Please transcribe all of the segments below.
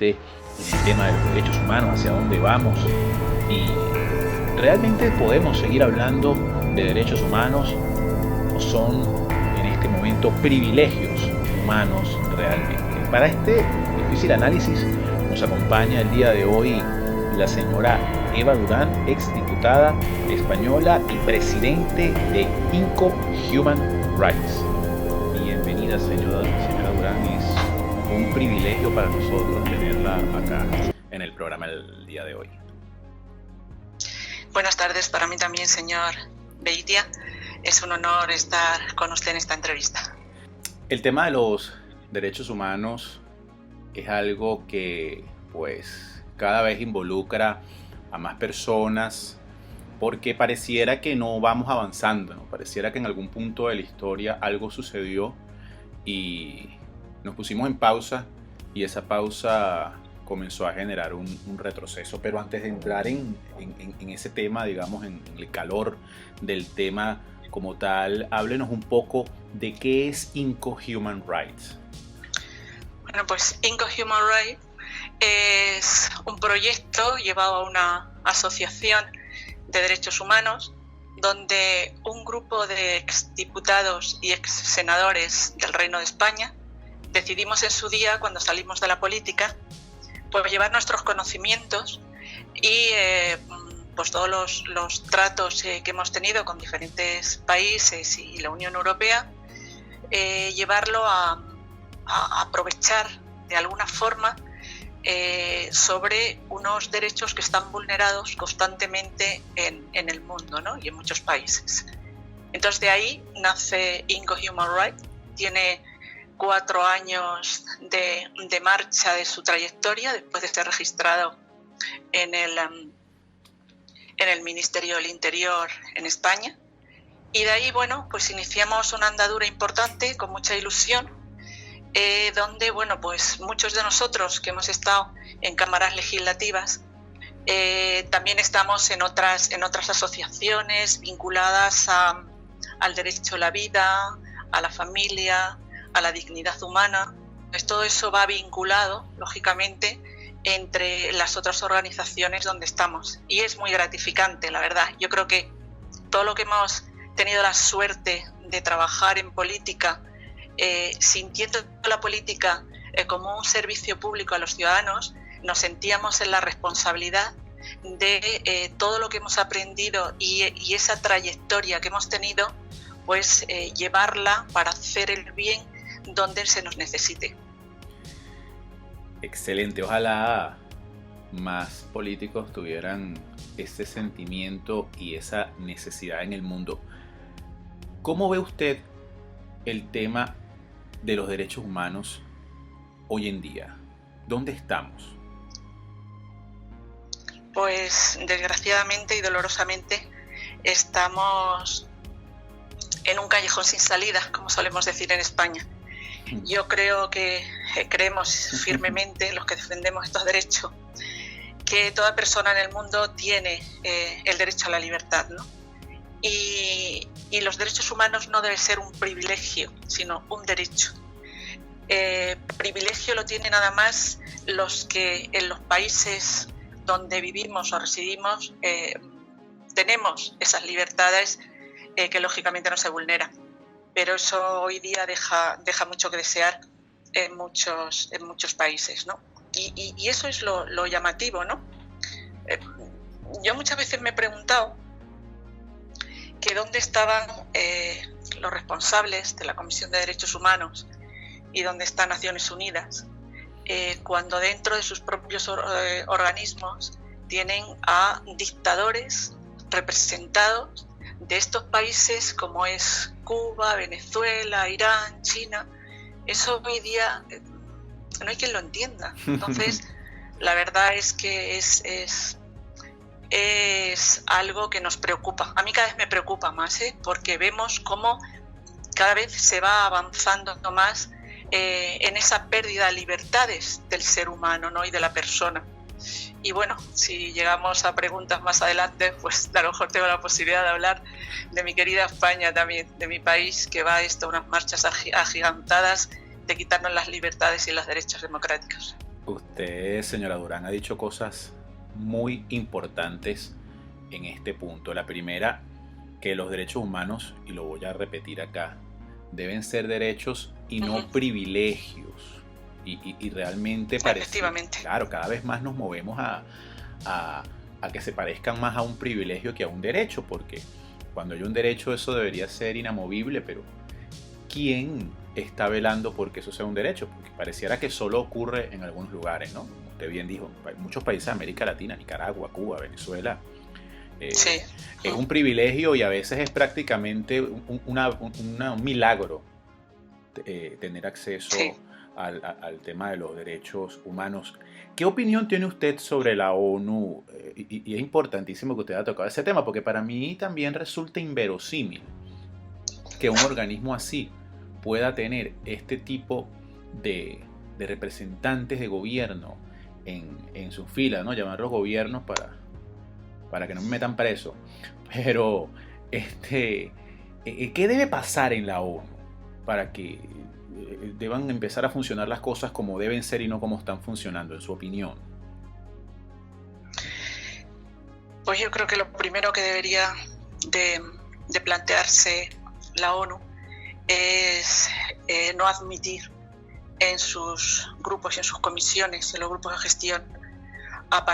el tema de los derechos humanos, hacia dónde vamos, y realmente podemos seguir hablando de derechos humanos o son en este momento privilegios humanos realmente. Para este difícil análisis nos acompaña el día de hoy la señora Eva Durán, exdiputada española y presidente de INCO Human Rights. Bienvenida, señora Durán. Es un privilegio para nosotros tenerla acá en el programa el día de hoy. Buenas tardes, para mí también, señor Beitia. Es un honor estar con usted en esta entrevista. El tema de los derechos humanos es algo que, pues, cada vez involucra a más personas, porque pareciera que no vamos avanzando, ¿no? Pareciera que en algún punto de la historia algo sucedió y nos pusimos en pausa, y esa pausa comenzó a generar un retroceso. Pero antes de entrar en ese tema, digamos, en el calor del tema como tal, háblenos un poco de qué es INCO Human Rights. Bueno, pues INCO Human Rights es un proyecto llevado a una asociación de derechos humanos donde un grupo de exdiputados y exsenadores del Reino de España decidimos en su día, cuando salimos de la política, pues llevar nuestros conocimientos y pues todos los tratos que hemos tenido con diferentes países y la Unión Europea, llevarlo a aprovechar de alguna forma sobre unos derechos que están vulnerados constantemente en el mundo, ¿no? Y en muchos países. Entonces de ahí nace INCO Human Rights. Tiene 4 años de marcha de su trayectoria después de ser registrado en el Ministerio del Interior en España. Y de ahí, bueno, pues iniciamos una andadura importante con mucha ilusión, donde, bueno, pues muchos de nosotros que hemos estado en cámaras legislativas también estamos en otras asociaciones vinculadas al derecho a la vida, a la familia, a la dignidad humana. Pues todo eso va vinculado, lógicamente, entre las otras organizaciones donde estamos. Y es muy gratificante, la verdad. Yo creo que todo lo que hemos tenido la suerte de trabajar en política, sintiendo la política como un servicio público a los ciudadanos, nos sentíamos en la responsabilidad de todo lo que hemos aprendido y esa trayectoria que hemos tenido, pues llevarla para hacer el bien donde se nos necesite. Excelente, ojalá más políticos tuvieran ese sentimiento y esa necesidad en el mundo. ¿Cómo ve usted el tema de los derechos humanos hoy en día? ¿Dónde estamos? Pues desgraciadamente y dolorosamente estamos en un callejón sin salida, como solemos decir en España. Yo creo que creemos firmemente, los que defendemos estos derechos, que toda persona en el mundo tiene el derecho a la libertad, ¿no? Y los derechos humanos no deben ser un privilegio, sino un derecho. Privilegio lo tienen nada más los que en los países donde vivimos o residimos tenemos esas libertades que lógicamente no se vulneran. Pero eso hoy día deja mucho que desear en muchos países, ¿no? Y eso es lo llamativo, ¿no? Yo muchas veces me he preguntado que dónde estaban los responsables de la Comisión de Derechos Humanos y dónde está Naciones Unidas cuando dentro de sus propios organismos tienen a dictadores representados de estos países como es Cuba, Venezuela, Irán, China. Eso hoy día no hay quien lo entienda. Entonces, la verdad es que es algo que nos preocupa. A mí cada vez me preocupa más, porque vemos cómo cada vez se va avanzando más en esa pérdida de libertades del ser humano, ¿no? Y de la persona. Y bueno, si llegamos a preguntas más adelante, pues a lo mejor tengo la posibilidad de hablar de mi querida España también, de mi país, que va esto, unas marchas agigantadas de quitarnos las libertades y los derechos democráticos. Usted, señora Durán, ha dicho cosas muy importantes en este punto. La primera, que los derechos humanos, y lo voy a repetir acá, deben ser derechos y no privilegios. Y realmente parece, claro, cada vez más nos movemos a que se parezcan más a un privilegio que a un derecho, porque cuando hay un derecho eso debería ser inamovible, pero ¿quién está velando porque eso sea un derecho? Porque pareciera que solo ocurre en algunos lugares, ¿no? Como usted bien dijo, hay muchos países de América Latina, Nicaragua, Cuba, Venezuela. Sí. Es un privilegio y a veces es prácticamente un milagro tener acceso al tema de los derechos humanos. ¿Qué opinión tiene usted sobre la ONU? Y es importantísimo que usted haya tocado ese tema, porque para mí también resulta inverosímil que un organismo así pueda tener este tipo de representantes de gobierno en sus filas, ¿no? Llamarlos gobiernos para que no me metan preso. Pero, ¿qué debe pasar en la ONU para que deban empezar a funcionar las cosas como deben ser y no como están funcionando, en su opinión? Pues yo creo que lo primero que debería de plantearse la ONU es no admitir en sus grupos y en sus comisiones, en los grupos de gestión, a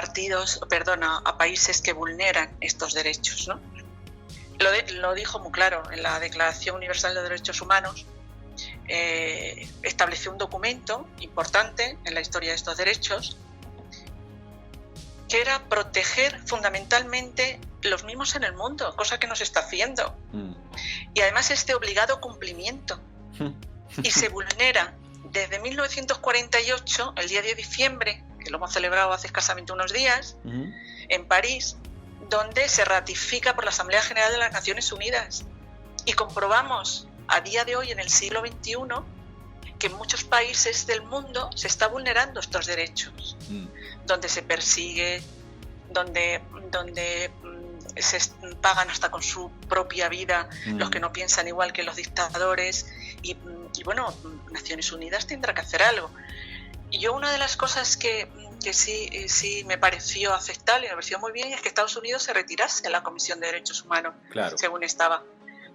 países que vulneran estos derechos, ¿no? Lo dijo muy claro en la Declaración Universal de Derechos Humanos. Estableció un documento importante en la historia de estos derechos, que era proteger fundamentalmente los mismos en el mundo, cosa que no se está haciendo. Y además es de obligado cumplimiento. Y se vulnera desde 1948, el día de diciembre, que lo hemos celebrado hace escasamente unos días, en París, donde se ratifica por la Asamblea General de las Naciones Unidas. Y comprobamos a día de hoy, en el siglo XXI, que en muchos países del mundo se está vulnerando estos derechos, donde se persigue, donde se pagan hasta con su propia vida los que no piensan igual que los dictadores, y bueno, Naciones Unidas tendrá que hacer algo. Y yo una de las cosas que sí me pareció aceptable y me pareció muy bien es que Estados Unidos se retirase de la Comisión de Derechos Humanos, según estaba.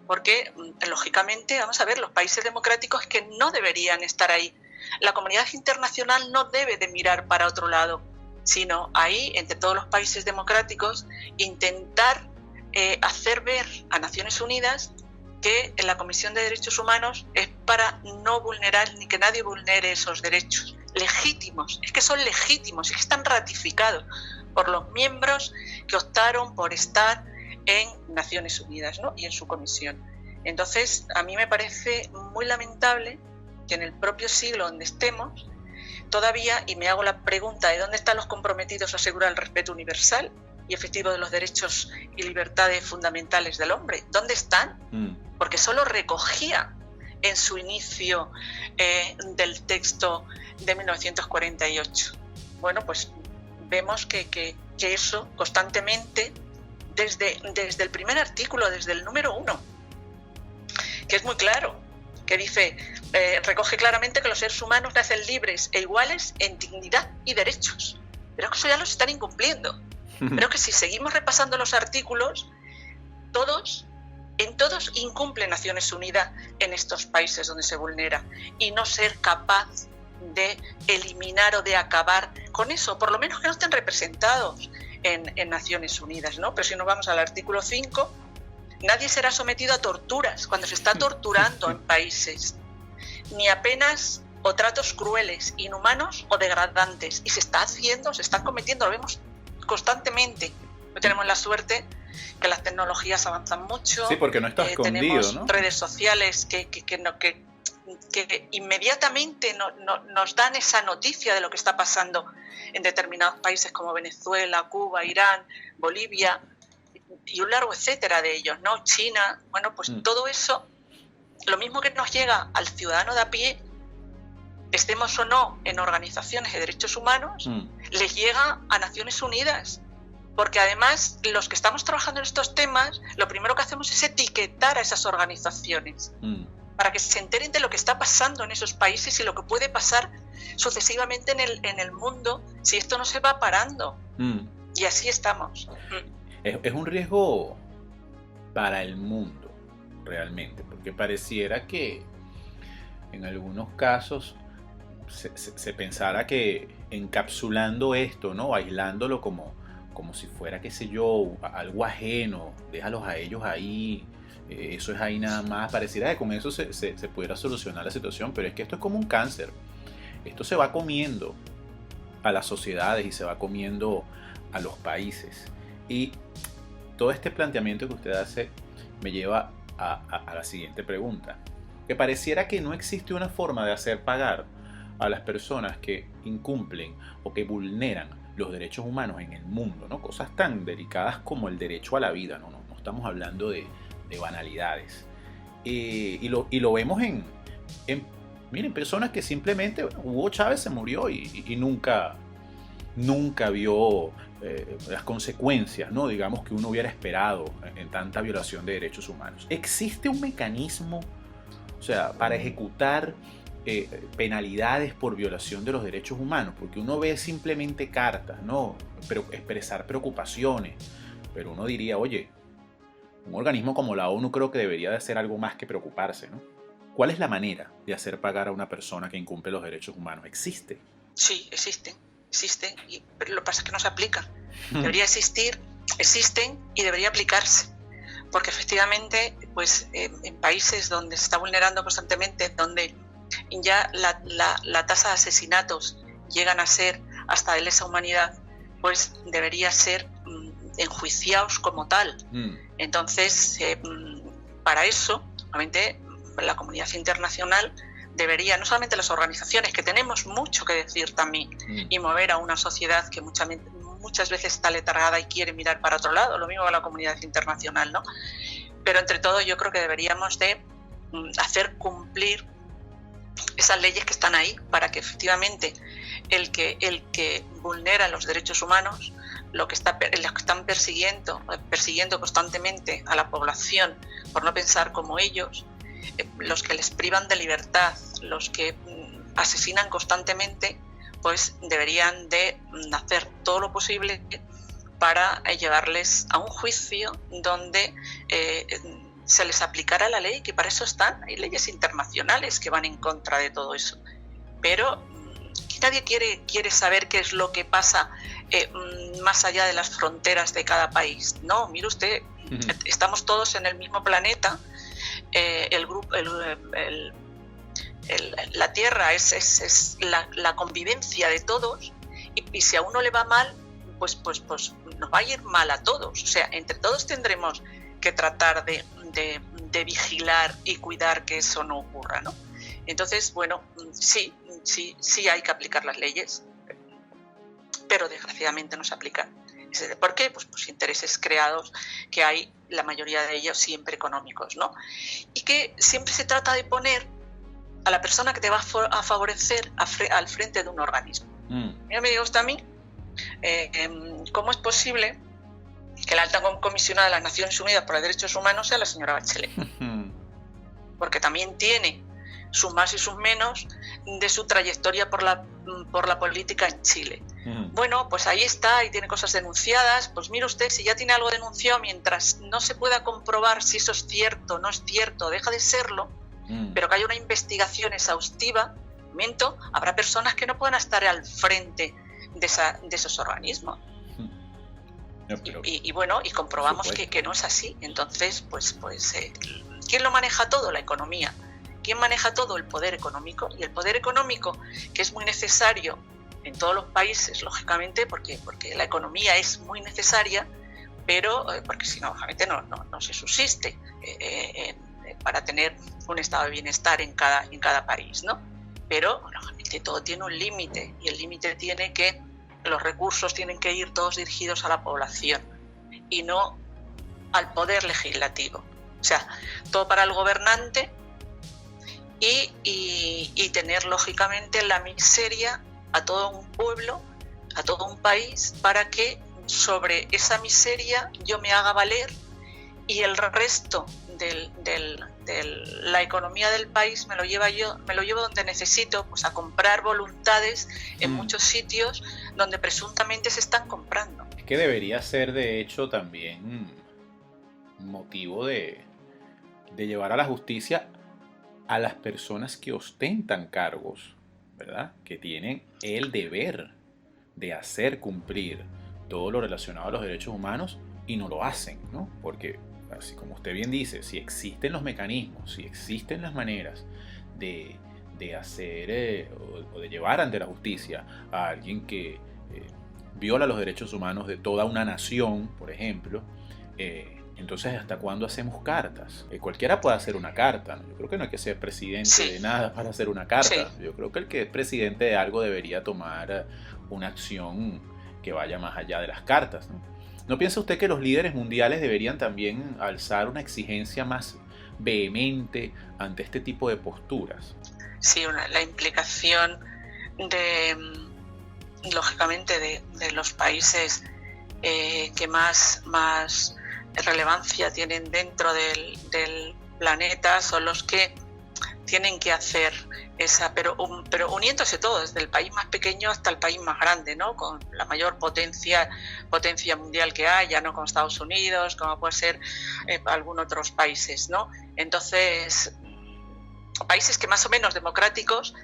Porque, lógicamente, vamos a ver, los países democráticos que no deberían estar ahí. La comunidad internacional no debe de mirar para otro lado, sino ahí, entre todos los países democráticos, intentar hacer ver a Naciones Unidas que en la Comisión de Derechos Humanos es para no vulnerar, ni que nadie vulnere esos derechos legítimos. Es que son legítimos, es que están ratificados por los miembros que optaron por estar en Naciones Unidas, ¿no? Y en su comisión. Entonces, a mí me parece muy lamentable que en el propio siglo donde estemos, todavía, y me hago la pregunta de dónde están los comprometidos a asegurar el respeto universal y efectivo de los derechos y libertades fundamentales del hombre. ¿Dónde están? Porque solo recogía en su inicio del texto de 1948. Bueno, pues vemos que eso constantemente, desde el primer artículo, desde el número 1, que es muy claro, que dice, recoge claramente que los seres humanos nacen libres e iguales en dignidad y derechos. Pero que eso ya los están incumpliendo. Pero que si seguimos repasando los artículos, en todos incumple Naciones Unidas en estos países donde se vulnera, y no ser capaz de eliminar o de acabar con eso, por lo menos que no estén representados en Naciones Unidas, ¿no? Pero si nos vamos al artículo 5, nadie será sometido a torturas cuando se está torturando en países, ni a penas o tratos crueles, inhumanos o degradantes. Y se está haciendo, se están cometiendo, lo vemos constantemente. Hoy tenemos la suerte que las tecnologías avanzan mucho. Sí, porque no está escondido, tenemos, ¿no? Redes sociales que inmediatamente nos dan esa noticia de lo que está pasando en determinados países como Venezuela, Cuba, Irán, Bolivia y un largo etcétera de ellos, ¿no? China. Bueno, pues todo eso, lo mismo que nos llega al ciudadano de a pie, estemos o no en organizaciones de derechos humanos, les llega a Naciones Unidas. Porque además los que estamos trabajando en estos temas, lo primero que hacemos es etiquetar a esas organizaciones para que se enteren de lo que está pasando en esos países y lo que puede pasar sucesivamente en el mundo si esto no se va parando. Y así estamos. Es un riesgo para el mundo, realmente, porque pareciera que en algunos casos se pensara que encapsulando esto, ¿no? Aislándolo como si fuera, qué sé yo, algo ajeno, déjalos a ellos ahí, eso es ahí nada más, pareciera que con eso se pudiera solucionar la situación, pero es que esto es como un cáncer, esto se va comiendo a las sociedades y se va comiendo a los países, y todo este planteamiento que usted hace me lleva a la siguiente pregunta, que pareciera que no existe una forma de hacer pagar a las personas que incumplen o que vulneran los derechos humanos en el mundo, ¿no? Cosas tan delicadas como el derecho a la vida, no estamos hablando de banalidades. Y lo vemos miren, personas que simplemente, Hugo Chávez se murió y nunca vio las consecuencias, ¿no? Digamos, que uno hubiera esperado en tanta violación de derechos humanos. ¿Existe un mecanismo, o sea, para ejecutar penalidades por violación de los derechos humanos? Porque uno ve simplemente cartas, ¿no? Pero expresar preocupaciones, pero uno diría, oye, un organismo como la ONU creo que debería de hacer algo más que preocuparse, ¿no? ¿Cuál es la manera de hacer pagar a una persona que incumple los derechos humanos? ¿Existe? Sí, existen, pero lo que pasa es que no se aplican. Debería existir, existen y debería aplicarse. Porque efectivamente, pues en países donde se está vulnerando constantemente, donde ya la tasa de asesinatos llegan a ser hasta de lesa humanidad, pues debería ser enjuiciados como tal. Entonces, para eso, obviamente, la comunidad internacional debería, no solamente las organizaciones, que tenemos mucho que decir también, y mover a una sociedad que muchas veces está letargada y quiere mirar para otro lado, lo mismo a la comunidad internacional, ¿no? Pero entre todo yo creo que deberíamos de hacer cumplir esas leyes que están ahí para que efectivamente el que vulnera los derechos humanos, los que están persiguiendo constantemente a la población por no pensar como ellos, los que les privan de libertad, los que asesinan constantemente, pues deberían de hacer todo lo posible para llevarles a un juicio donde se les aplicara la ley, que para eso están. Hay leyes internacionales que van en contra de todo eso. Pero nadie quiere saber qué es lo que pasa más allá de las fronteras de cada país. No, mire usted, estamos todos en el mismo planeta. La Tierra es la convivencia de todos, y si a uno le va mal, pues nos va a ir mal a todos. O sea, entre todos tendremos que tratar de vigilar y cuidar que eso no ocurra, ¿no? Entonces, bueno, sí hay que aplicar las leyes, pero desgraciadamente no se aplican. ¿Por qué? Pues intereses creados que hay, la mayoría de ellos siempre económicos, ¿no? Y que siempre se trata de poner a la persona que te va a favorecer al frente de un organismo. Mira, me gusta a mí, ¿cómo es posible que la alta comisionada de las Naciones Unidas por los Derechos Humanos sea la señora Bachelet? Porque también tiene sus más y sus menos de su trayectoria por la política en Chile. Bueno, pues ahí está, y tiene cosas denunciadas. Pues mire usted, si ya tiene algo denunciado, mientras no se pueda comprobar si eso es cierto o no es cierto, deja de serlo, pero que haya una investigación exhaustiva, habrá personas que no puedan estar al frente de esos organismos. No, pero, y bueno, y comprobamos que no es así. Entonces, ¿quién lo maneja todo? La economía. ¿Quién maneja todo? El poder económico. Y el poder económico, que es muy necesario en todos los países, lógicamente, porque la economía es muy necesaria, pero porque si no, lógicamente no se subsiste para tener un estado de bienestar en cada país, ¿no? Pero lógicamente todo tiene un límite, y el límite tiene que los recursos tienen que ir todos dirigidos a la población y no al poder legislativo. O sea, todo para el gobernante y tener lógicamente la miseria a todo un pueblo, a todo un país, para que sobre esa miseria yo me haga valer y el resto de la economía del país me lo llevo donde necesito, pues a comprar voluntades en muchos sitios donde presuntamente se están comprando. Es que debería ser de hecho también motivo de llevar a la justicia a las personas que ostentan cargos, ¿verdad? Que tienen el deber de hacer cumplir todo lo relacionado a los derechos humanos y no lo hacen, ¿no? Porque, así como usted bien dice, si existen los mecanismos, si existen las maneras de hacer o de llevar ante la justicia a alguien que viola los derechos humanos de toda una nación, por ejemplo, entonces ¿hasta cuándo hacemos cartas? Cualquiera puede hacer una carta, ¿no? Yo creo que no hay que ser presidente de nada para hacer una carta. Yo creo que el que es presidente de algo debería tomar una acción que vaya más allá de las cartas, ¿no? ¿No piensa usted que los líderes mundiales deberían también alzar una exigencia más vehemente ante este tipo de posturas? Sí, la implicación lógicamente de los países que más relevancia tienen dentro del planeta son los que tienen que hacer esa, pero uniéndose todos, desde el país más pequeño hasta el país más grande, ¿no? Con la mayor potencia mundial que haya, ¿no? Con Estados Unidos, como puede ser algunos otros países, ¿no? Entonces, países que más o menos democráticos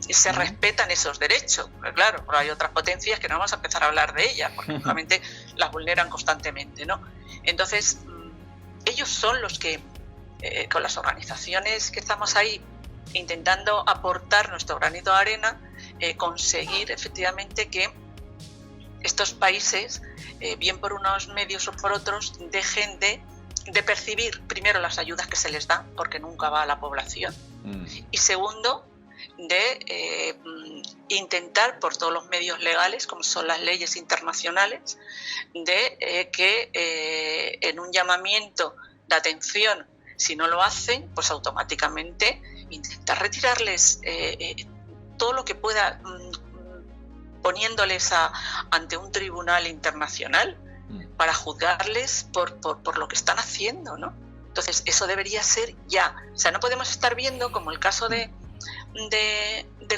se respetan esos derechos. Pero claro, pero hay otras potencias que no vamos a empezar a hablar de ellas, porque realmente las vulneran constantemente, ¿no? Entonces, ellos son los que, con las organizaciones que estamos ahí intentando aportar nuestro granito de arena, conseguir efectivamente que estos países, bien por unos medios o por otros, dejen de percibir primero las ayudas que se les dan, porque nunca va a la población, y segundo, de intentar por todos los medios legales, como son las leyes internacionales, de que en un llamamiento de atención, si no lo hacen, pues automáticamente intentar retirarles todo lo que pueda, poniéndoles ante un tribunal internacional para juzgarles por lo que están haciendo, ¿no? Entonces, eso debería ser ya. O sea, no podemos estar viendo, como el caso de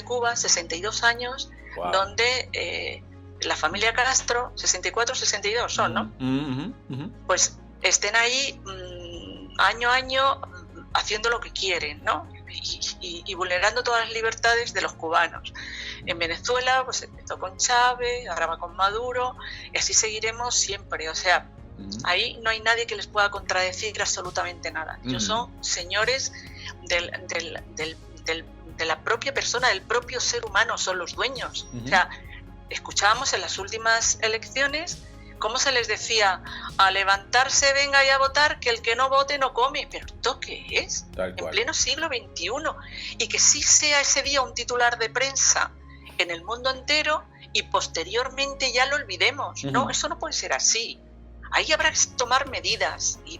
Cuba, 62 años, wow, donde la familia Castro, 64, 62 son, ¿no? Pues estén ahí año a año haciendo lo que quieren, ¿no? Y vulnerando todas las libertades de los cubanos. En Venezuela, pues empezó con Chávez, ahora va con Maduro, y así seguiremos siempre. O sea, ahí no hay nadie que les pueda contradecir absolutamente nada. Ellos son señores de la propia persona, del propio ser humano, son los dueños. O sea, escuchábamos en las últimas elecciones cómo se les decía: a levantarse, venga y a votar, que el que no vote no come. ¿Pero esto qué es? En pleno siglo XXI. Y que sí sea ese día un titular de prensa en el mundo entero y posteriormente ya lo olvidemos. No, eso no puede ser así. Ahí habrá que tomar medidas y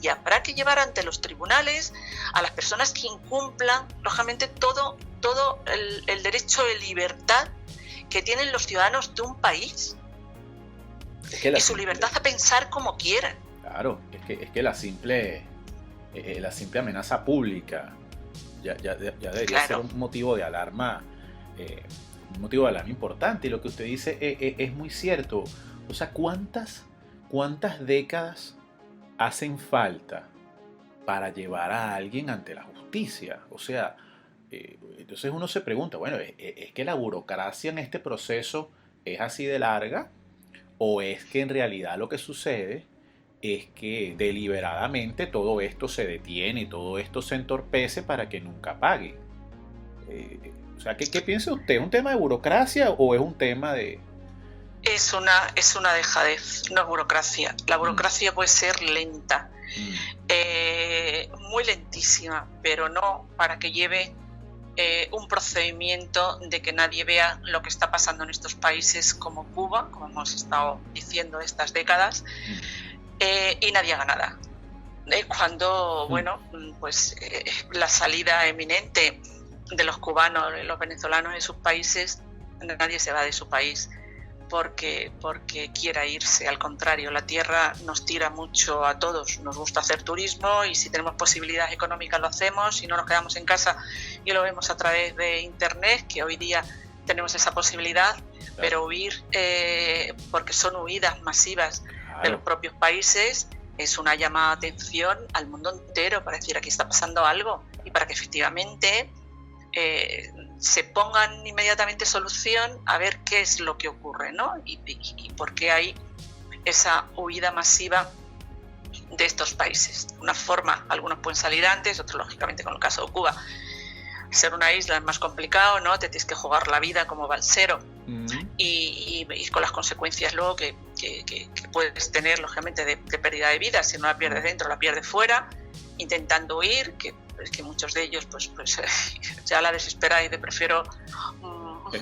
habrá que llevar ante los tribunales a las personas que incumplan, lógicamente, todo el derecho de libertad que tienen los ciudadanos de un país. Y su libertad a pensar como quieran. Claro, es que la simple amenaza pública ya debería ser un motivo de alarma, importante. Y lo que usted dice es muy cierto. O sea, ¿cuántas décadas hacen falta para llevar a alguien ante la justicia? O sea, entonces uno se pregunta, bueno, ¿es que la burocracia en este proceso es así de larga? ¿O es que en realidad lo que sucede es que deliberadamente todo esto se detiene y todo esto se entorpece para que nunca pague? O sea, ¿qué piensa usted? ¿Es un tema de burocracia o es un tema de...? Es una dejadez, no es burocracia. La burocracia puede ser lenta, muy lentísima, pero no para que lleve un procedimiento de que nadie vea lo que está pasando en estos países como Cuba, como hemos estado diciendo estas décadas, y nadie haga nada. Cuando, pues la salida eminente de los cubanos, de los venezolanos de sus países, nadie se va de su país. porque quiera irse. Al contrario, la tierra nos tira mucho a todos. Nos gusta hacer turismo y si tenemos posibilidades económicas lo hacemos, si no nos quedamos en casa y lo vemos a través de internet, que hoy día tenemos esa posibilidad, claro. Pero huir, porque son huidas masivas, claro, de los propios países, es una llamada de atención al mundo entero para decir aquí está pasando algo y para que efectivamente se pongan inmediatamente solución a ver qué es lo que ocurre, ¿no? Y por qué hay esa huida masiva de estos países. De una forma, algunos pueden salir antes, otros lógicamente, con el caso de Cuba, ser una isla es más complicado, ¿no? Te tienes que jugar la vida como balsero y con las consecuencias luego que puedes tener, lógicamente, de pérdida de vida. Si no la pierdes dentro, la pierdes fuera, intentando huir, que muchos de ellos pues ya la desesperáis de prefiero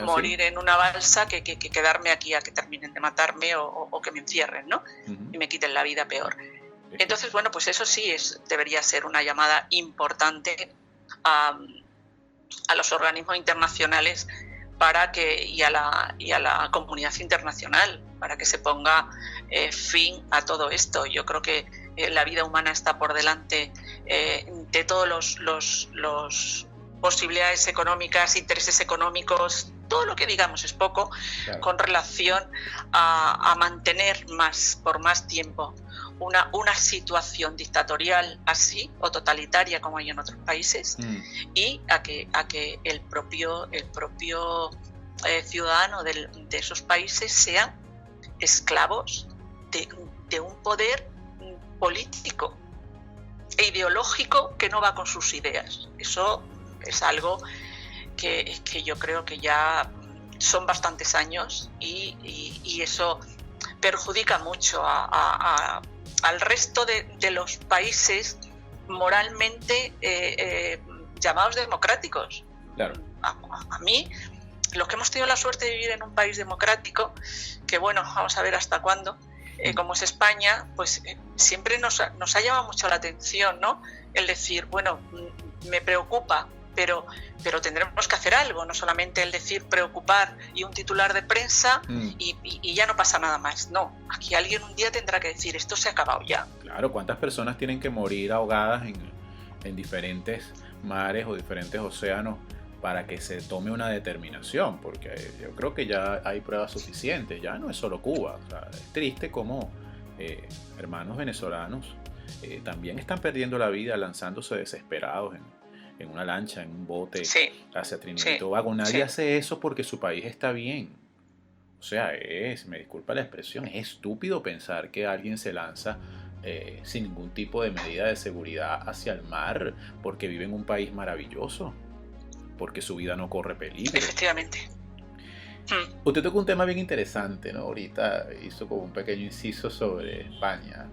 morir en una balsa que quedarme aquí a que terminen de matarme o que me encierren, ¿no? Y me quiten la vida peor. Entonces, bueno, pues eso sí debería ser una llamada importante a los organismos internacionales y a la comunidad internacional para que se ponga fin a todo esto. Yo creo que la vida humana está por delante de todos los posibilidades económicas, intereses económicos, todo lo que digamos es poco, claro, con relación a mantener por más tiempo una situación dictatorial así o totalitaria como hay en otros países y a que el propio ciudadano de esos países sean esclavos de un poder político e ideológico que no va con sus ideas. Eso es algo que yo creo que ya son bastantes años y eso perjudica mucho al resto de los países moralmente llamados democráticos. Claro. A mí, los que hemos tenido la suerte de vivir en un país democrático, que bueno, vamos a ver hasta cuándo, como es España, pues siempre nos ha llamado mucho la atención, ¿no? El decir, bueno, me preocupa, pero tendremos que hacer algo, no solamente el decir preocupar y un titular de prensa y ya no pasa nada más. No, aquí alguien un día tendrá que decir, esto se ha acabado ya. Claro, ¿cuántas personas tienen que morir ahogadas en diferentes mares o diferentes océanos para que se tome una determinación? Porque yo creo que ya hay pruebas suficientes, ya no es solo Cuba. O sea, es triste como hermanos venezolanos también están perdiendo la vida lanzándose desesperados en una lancha, en un bote, sí, hacia Trinidad y Tobago. Nadie hace eso porque su país está bien. O sea, me disculpa la expresión, es estúpido pensar que alguien se lanza sin ningún tipo de medida de seguridad hacia el mar porque vive en un país maravilloso, porque su vida no corre peligro. Efectivamente. Usted tocó un tema bien interesante, ¿no? Ahorita hizo como un pequeño inciso sobre España.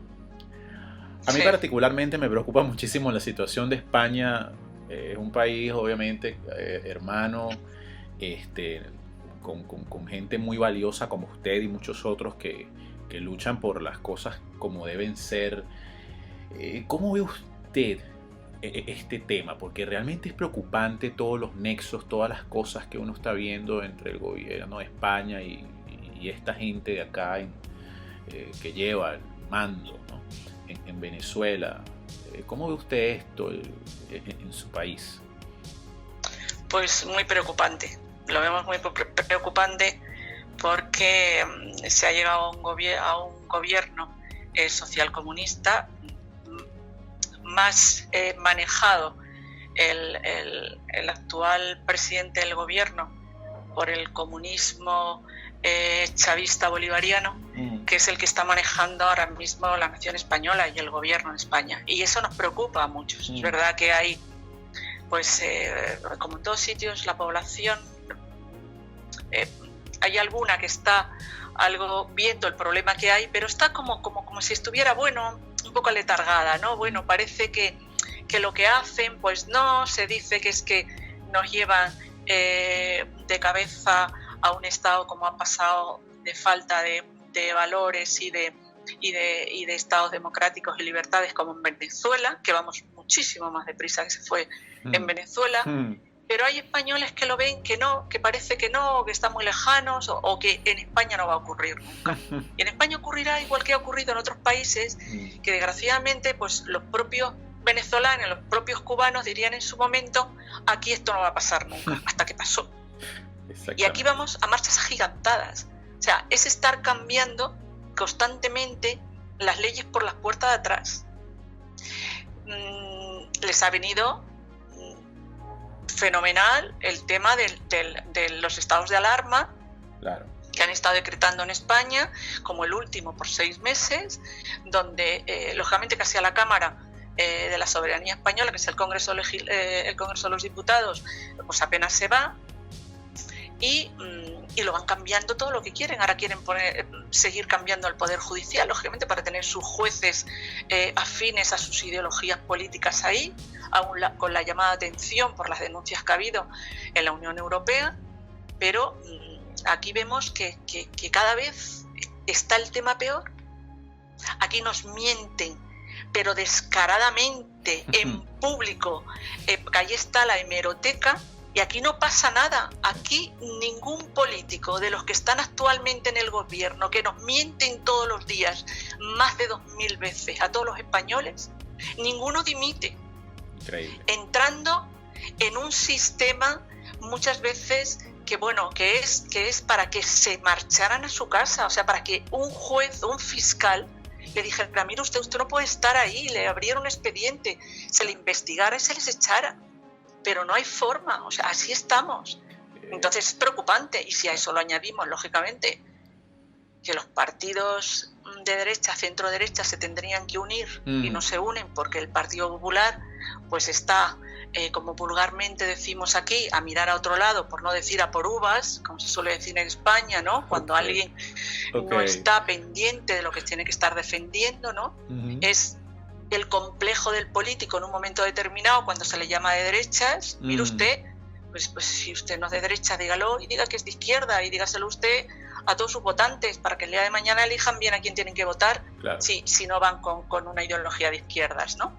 A mí particularmente me preocupa muchísimo la situación de España. Es un país obviamente hermano, con gente muy valiosa como usted y muchos otros que luchan por las cosas como deben ser. ¿Cómo ve usted este tema? Porque realmente es preocupante todos los nexos, todas las cosas que uno está viendo entre el gobierno de España y esta gente de acá que lleva el mando, ¿no? en Venezuela. ¿Cómo ve usted esto en su país? Pues muy preocupante. Lo vemos muy preocupante porque se ha llegado a un gobierno socialcomunista más manejado el actual presidente del gobierno por el comunismo chavista bolivariano, que es el que está manejando ahora mismo la nación española y el gobierno en España. Y eso nos preocupa a muchos. Es verdad que hay, pues, como en todos sitios, la población, hay alguna que está algo viendo el problema que hay, pero está como si estuviera, bueno, un poco aletargada, ¿no? Bueno, parece que lo que hacen, pues no, se dice que es que nos llevan de cabeza a un estado como ha pasado de falta de valores y de estados democráticos y libertades como en Venezuela, que vamos muchísimo más deprisa que se fue en Venezuela, pero hay españoles que lo ven que no, que parece que no, que están muy lejanos o que en España no va a ocurrir nunca. Y en España ocurrirá igual que ha ocurrido en otros países, que desgraciadamente pues los propios venezolanos, los propios cubanos dirían en su momento, aquí esto no va a pasar nunca, hasta que pasó. Y aquí vamos a marchas agigantadas. O sea, es estar cambiando constantemente las leyes por las puertas de atrás. Les ha venido fenomenal el tema de los estados de alarma, claro, que han estado decretando en España, como el último por 6 meses, lógicamente casi a la Cámara de la Soberanía Española, que es el Congreso de los Diputados, pues apenas se va, y lo van cambiando todo lo que quieren. Ahora quieren seguir cambiando el Poder Judicial, lógicamente para tener sus jueces afines a sus ideologías políticas ahí, aún con la llamada atención por las denuncias que ha habido en la Unión Europea, pero aquí vemos que cada vez está el tema peor. Aquí nos mienten, pero descaradamente, en público, que ahí está la hemeroteca. Y aquí no pasa nada. Aquí ningún político de los que están actualmente en el gobierno, que nos mienten todos los días, más de 2000 veces a todos los españoles, ninguno dimite. Increíble. Entrando en un sistema muchas veces que es para que se marcharan a su casa, o sea, para que un juez o un fiscal le dijera, mire usted no puede estar ahí, le abriera un expediente, se le investigara y se les echara. Pero no hay forma, o sea, así estamos. Entonces es preocupante, y si a eso lo añadimos, lógicamente, que los partidos de derecha, centro-derecha, se tendrían que unir y no se unen porque el Partido Popular pues está, como vulgarmente decimos aquí, a mirar a otro lado, por no decir a por uvas, como se suele decir en España, ¿no? Cuando alguien no está pendiente de lo que tiene que estar defendiendo, ¿no? Es el complejo del político en un momento determinado cuando se le llama de derechas. Mire usted, pues si usted no es de derecha, dígalo y diga que es de izquierda, y dígaselo usted a todos sus votantes para que el día de mañana elijan bien a quién tienen que votar, claro, si no van con una ideología de izquierdas, ¿no?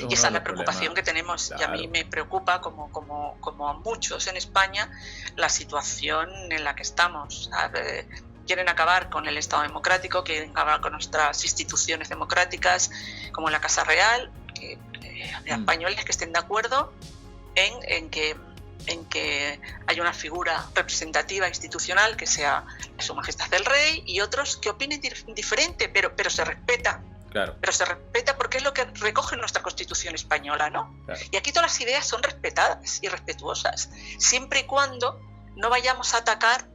Y esa es la preocupación que tenemos, claro. Y a mí me preocupa, como a muchos en España, la situación en la que estamos. Quieren acabar con el Estado democrático, quieren acabar con nuestras instituciones democráticas, como la Casa Real, que españoles que estén de acuerdo en que haya una figura representativa institucional que sea Su Majestad el Rey, y otros que opinen diferente, pero se respeta. Claro. Pero se respeta porque es lo que recoge nuestra Constitución española, ¿no? Claro. Y aquí todas las ideas son respetadas y respetuosas, siempre y cuando no vayamos a atacar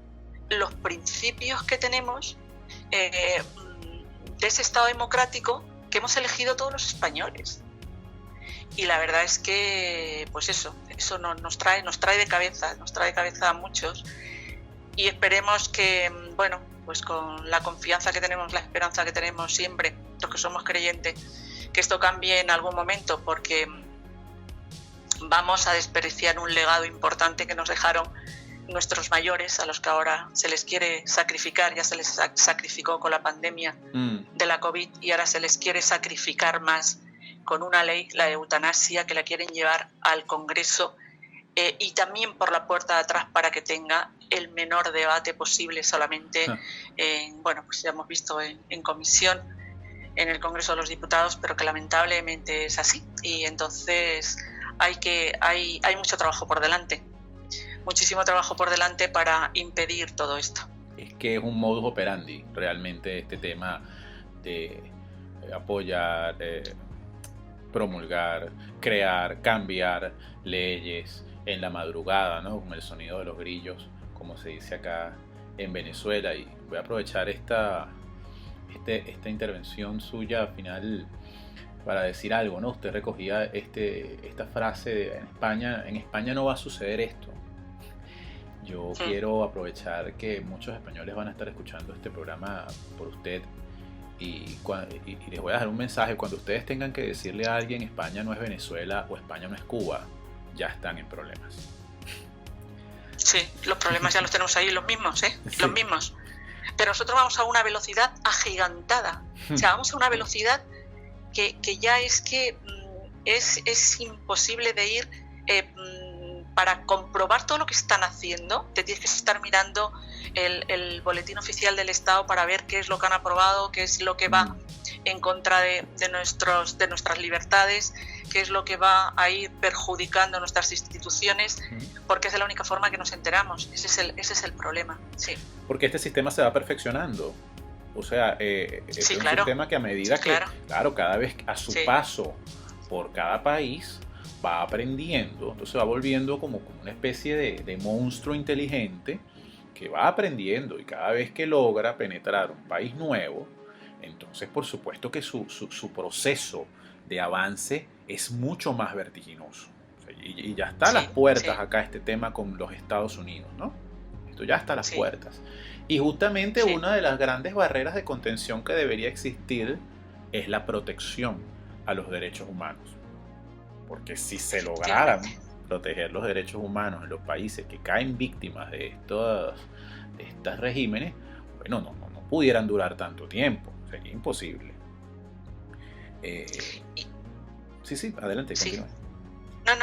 los principios que tenemos de ese Estado democrático que hemos elegido todos los españoles. Y la verdad es que pues eso nos trae de cabeza a muchos, y esperemos que, bueno, pues con la confianza que tenemos, la esperanza que tenemos siempre, los que somos creyentes, que esto cambie en algún momento, porque vamos a desperdiciar un legado importante que nos dejaron nuestros mayores, a los que ahora se les quiere sacrificar. Ya se les sacrificó con la pandemia de la COVID, y ahora se les quiere sacrificar más con una ley, la de eutanasia, que la quieren llevar al Congreso, y también por la puerta de atrás, para que tenga el menor debate posible, solamente pues ya hemos visto en comisión en el Congreso de los Diputados, pero que lamentablemente es así. Y entonces hay mucho trabajo por delante. Muchísimo trabajo por delante para impedir todo esto. Es que es un modus operandi realmente este tema de apoyar, promulgar, crear, cambiar leyes en la madrugada, ¿no? Con el sonido de los grillos, como se dice acá en Venezuela. Y voy a aprovechar esta intervención suya al final para decir algo, ¿no? Usted recogía esta frase de en España no va a suceder esto. Yo quiero aprovechar que muchos españoles van a estar escuchando este programa por usted, y les voy a dejar un mensaje. Cuando ustedes tengan que decirle a alguien España no es Venezuela o España no es Cuba, ya están en problemas. Sí, los problemas ya los tenemos ahí, los mismos, Sí. Los mismos. Pero nosotros vamos a una velocidad agigantada. O sea, vamos a una velocidad que ya es imposible de ir para comprobar todo lo que están haciendo, te tienes que estar mirando el boletín oficial del Estado para ver qué es lo que han aprobado, qué es lo que va en contra de nuestras libertades, qué es lo que va a ir perjudicando nuestras instituciones, porque es de la única forma que nos enteramos. Ese es el problema. Sí. Porque este sistema se va perfeccionando. O sea, es un sistema que a medida que, cada vez a su paso por cada país, va aprendiendo, entonces va volviendo como una especie de monstruo inteligente que va aprendiendo, y cada vez que logra penetrar un país nuevo, entonces por supuesto que su proceso de avance es mucho más vertiginoso. O sea, y ya está a las puertas acá este tema con los Estados Unidos, ¿no? Esto ya está a las puertas. Y justamente una de las grandes barreras de contención que debería existir es la protección a los derechos humanos. Porque si se lograran proteger los derechos humanos en los países que caen víctimas de estos regímenes, bueno, no pudieran durar tanto tiempo. Sería imposible. Sí, adelante, continúe. No,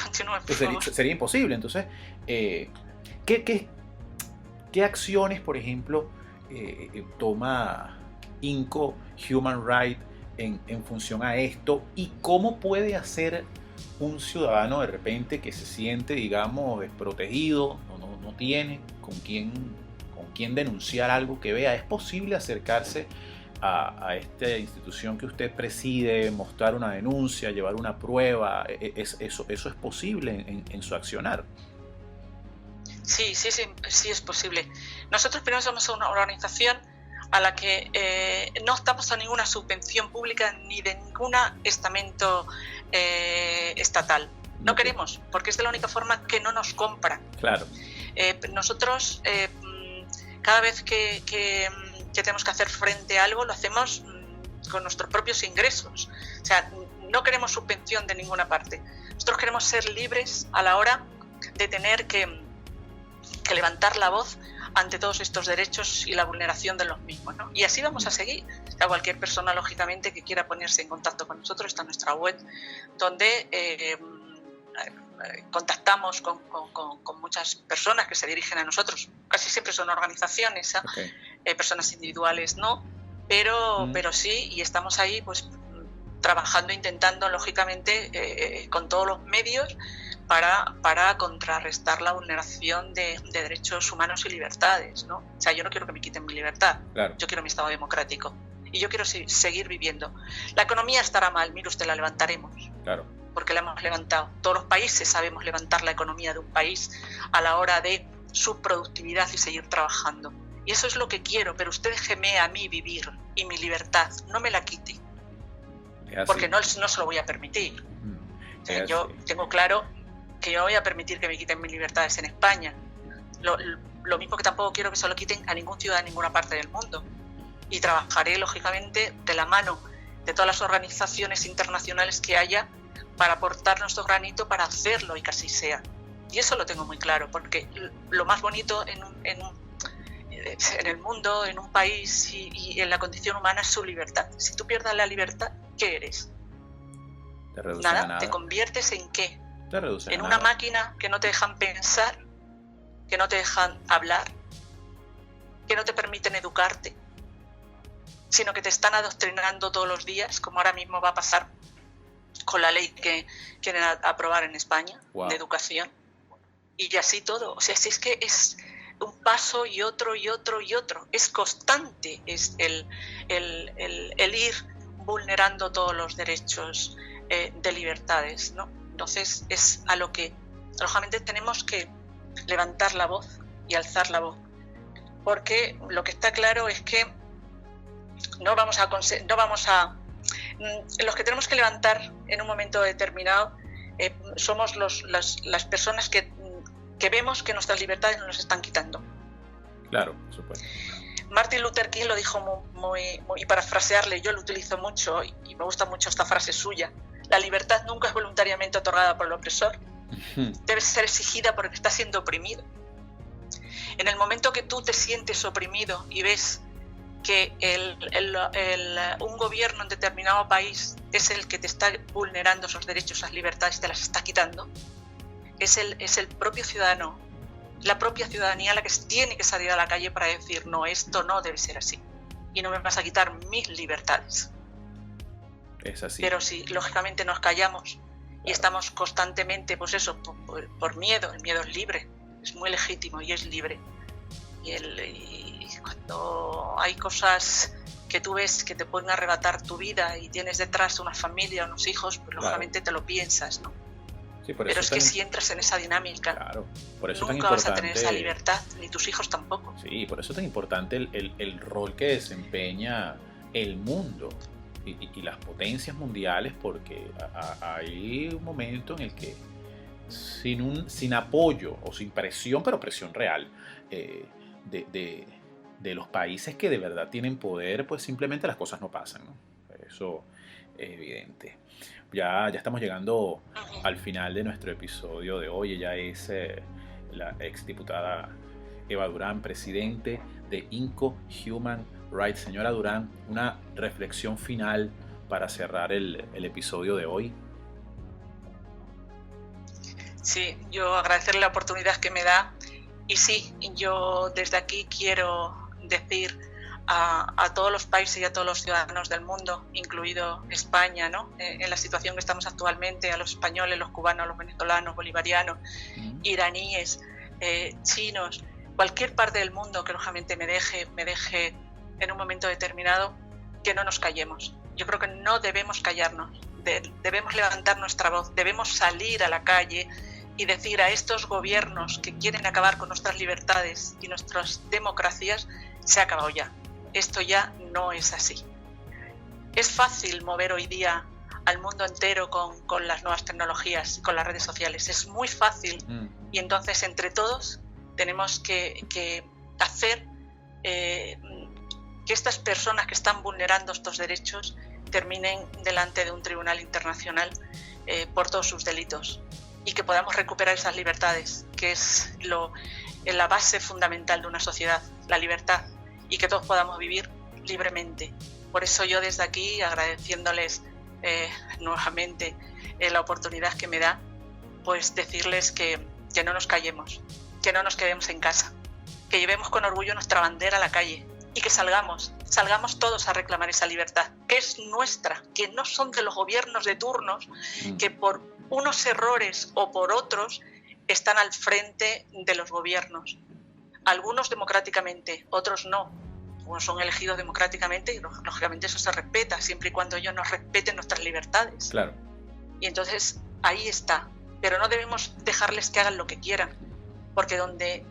continúe, por favor. Sería imposible. Entonces, ¿qué acciones, por ejemplo, toma INCO Human Rights en función a esto, y cómo puede hacer un ciudadano de repente que se siente, digamos, desprotegido, no tiene con quién denunciar algo que vea? ¿Es posible acercarse a esta institución que usted preside, mostrar una denuncia, llevar una prueba? ¿Eso es posible en su accionar? Sí, es posible. Nosotros primero somos una organización a la que no estamos a ninguna subvención pública ni de ningún estamento estatal. No queremos, porque es de la única forma que no nos compran. Claro. Nosotros, cada vez que tenemos que hacer frente a algo, lo hacemos con nuestros propios ingresos. O sea, no queremos subvención de ninguna parte. Nosotros queremos ser libres a la hora de tener que levantar la voz ante todos estos derechos y la vulneración de los mismos, ¿no? Y así vamos a seguir. A cualquier persona, lógicamente, que quiera ponerse en contacto con nosotros, está en nuestra web, donde contactamos con muchas personas que se dirigen a nosotros. Casi siempre son organizaciones, personas individuales no, pero sí, y estamos ahí pues trabajando, intentando, lógicamente, con todos los medios para contrarrestar la vulneración de derechos humanos y libertades, ¿no? O sea, yo no quiero que me quiten mi libertad, yo quiero mi Estado democrático y yo quiero seguir viviendo. La economía estará mal, mire usted, la levantaremos, porque la hemos levantado. Todos los países sabemos levantar la economía de un país a la hora de su productividad y seguir trabajando. Y eso es lo que quiero, pero usted déjeme a mí vivir y mi libertad, no me la quite, porque no se lo voy a permitir. O sea, yo tengo claro que yo no voy a permitir que me quiten mis libertades en España. Lo mismo que tampoco quiero que se lo quiten a ningún ciudadano en ninguna parte del mundo. Y trabajaré, lógicamente, de la mano de todas las organizaciones internacionales que haya para aportar nuestro granito para hacerlo y que así sea. Y eso lo tengo muy claro, porque lo más bonito en el mundo, en un país y en la condición humana es su libertad. Si tú pierdes la libertad, ¿qué eres? Nada. ¿Te conviertes en qué? En una máquina que no te dejan pensar, que no te dejan hablar, que no te permiten educarte, sino que te están adoctrinando todos los días, como ahora mismo va a pasar con la ley que quieren aprobar en España de educación. Y así todo. O sea, si es que es un paso y otro y otro y otro. Es constante, es el ir vulnerando todos los derechos de libertades, ¿no? Entonces es a lo que lógicamente tenemos que levantar la voz y alzar la voz, porque lo que está claro es que los que tenemos que levantar en un momento determinado somos las personas que vemos que nuestras libertades nos están quitando. Claro, por supuesto. Martin Luther King lo dijo muy parafrasearle, yo lo utilizo mucho y me gusta mucho esta frase suya: la libertad nunca es voluntariamente otorgada por el opresor, debe ser exigida porque está siendo oprimido. En el momento que tú te sientes oprimido y ves que un gobierno en determinado país es el que te está vulnerando esos derechos, esas libertades, te las está quitando, es el propio ciudadano, la propia ciudadanía la que tiene que salir a la calle para decir, no, esto no debe ser así. Y no me vas a quitar mis libertades. Es así. Pero si lógicamente nos callamos y estamos constantemente, pues eso, por miedo, el miedo es libre, es muy legítimo y es libre. Y cuando hay cosas que tú ves que te pueden arrebatar tu vida y tienes detrás una familia, unos hijos, pues lógicamente te lo piensas, ¿no? Sí, por pero eso es que si entras en esa dinámica, claro, por eso nunca vas a tener esa libertad, ni tus hijos tampoco. Sí, por eso es tan importante el rol que desempeña el mundo y las potencias mundiales, porque hay un momento en el que sin apoyo o sin presión, pero presión real, de los países que de verdad tienen poder, pues simplemente las cosas no pasan, ¿no? Eso es evidente. Ya estamos llegando al final de nuestro episodio de hoy. Ella es la exdiputada Eva Durán, presidente de INCO Human Rights. Señora Durán, una reflexión final para cerrar el episodio de hoy. Sí, yo agradecerle la oportunidad que me da. Y sí, yo desde aquí quiero decir a todos los países y a todos los ciudadanos del mundo, incluido España, ¿no? En la situación que estamos actualmente, a los españoles, los cubanos, los venezolanos, bolivarianos, iraníes, chinos, cualquier parte del mundo que lógicamente me deje en un momento determinado, que no nos callemos. Yo creo que no debemos callarnos, debemos levantar nuestra voz, debemos salir a la calle y decir a estos gobiernos que quieren acabar con nuestras libertades y nuestras democracias, se ha acabado ya. Esto ya no es así. Es fácil mover hoy día al mundo entero con las nuevas tecnologías y con las redes sociales. Es muy fácil. Y entonces entre todos tenemos que hacer que estas personas que están vulnerando estos derechos terminen delante de un tribunal internacional por todos sus delitos y que podamos recuperar esas libertades, que es la base fundamental de una sociedad, la libertad, y que todos podamos vivir libremente. Por eso yo desde aquí, agradeciéndoles nuevamente la oportunidad que me da, pues decirles que no nos callemos, que no nos quedemos en casa, que llevemos con orgullo nuestra bandera a la calle y que salgamos todos a reclamar esa libertad, que es nuestra, que no son de los gobiernos de turnos, que por unos errores o por otros están al frente de los gobiernos. Algunos democráticamente, otros no. Unos son elegidos democráticamente y lógicamente eso se respeta, siempre y cuando ellos nos respeten nuestras libertades. Claro. Y entonces ahí está. Pero no debemos dejarles que hagan lo que quieran, porque donde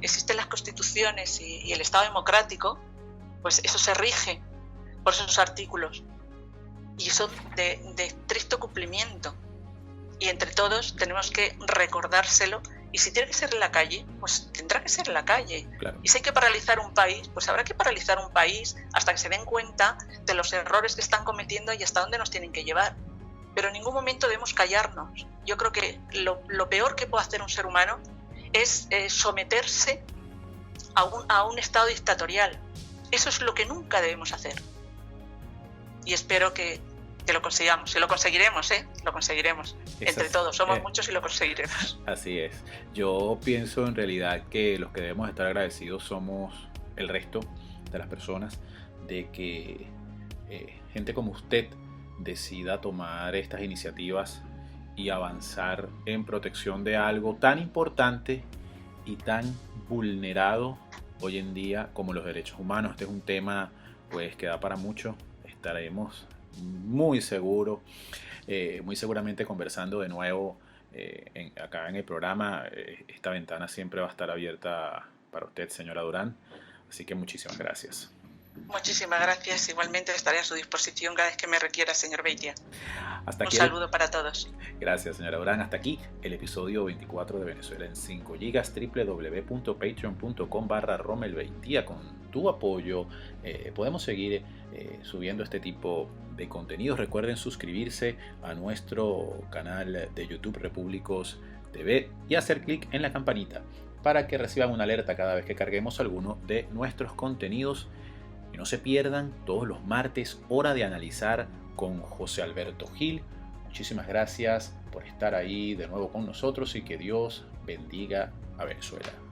existen las constituciones y el Estado democrático, pues eso se rige por esos artículos y son de estricto cumplimiento. Y entre todos tenemos que recordárselo. Y si tiene que ser en la calle, pues tendrá que ser en la calle. Claro. Y si hay que paralizar un país, pues habrá que paralizar un país hasta que se den cuenta de los errores que están cometiendo y hasta dónde nos tienen que llevar. Pero en ningún momento debemos callarnos. Yo creo que lo peor que puede hacer un ser humano es someterse a un estado dictatorial. Eso es lo que nunca debemos hacer. Y espero que lo consigamos. Y lo conseguiremos, lo conseguiremos. Entre todos, somos muchos y lo conseguiremos. Así es. Yo pienso en realidad que los que debemos estar agradecidos somos el resto de las personas, de que gente como usted decida tomar estas iniciativas y avanzar en protección de algo tan importante y tan vulnerado hoy en día como los derechos humanos. Este es un tema pues que da para mucho. Estaremos muy seguramente conversando de nuevo acá en el programa. Esta ventana siempre va a estar abierta para usted, señora Durán, así que muchísimas gracias. Muchísimas gracias, igualmente estaré a su disposición cada vez que me requiera, señor Beitia. Un saludo para todos. Gracias, señora Durán. Hasta aquí el episodio 24 de Venezuela en 5 GB, www.patreon.com/RomelBeitia. Con tu apoyo podemos seguir subiendo este tipo de contenidos. Recuerden suscribirse a nuestro canal de YouTube Repúblicos TV y hacer clic en la campanita para que reciban una alerta cada vez que carguemos alguno de nuestros contenidos. Y no se pierdan todos los martes Hora de Analizar con José Alberto Gil. Muchísimas gracias por estar ahí de nuevo con nosotros y que Dios bendiga a Venezuela.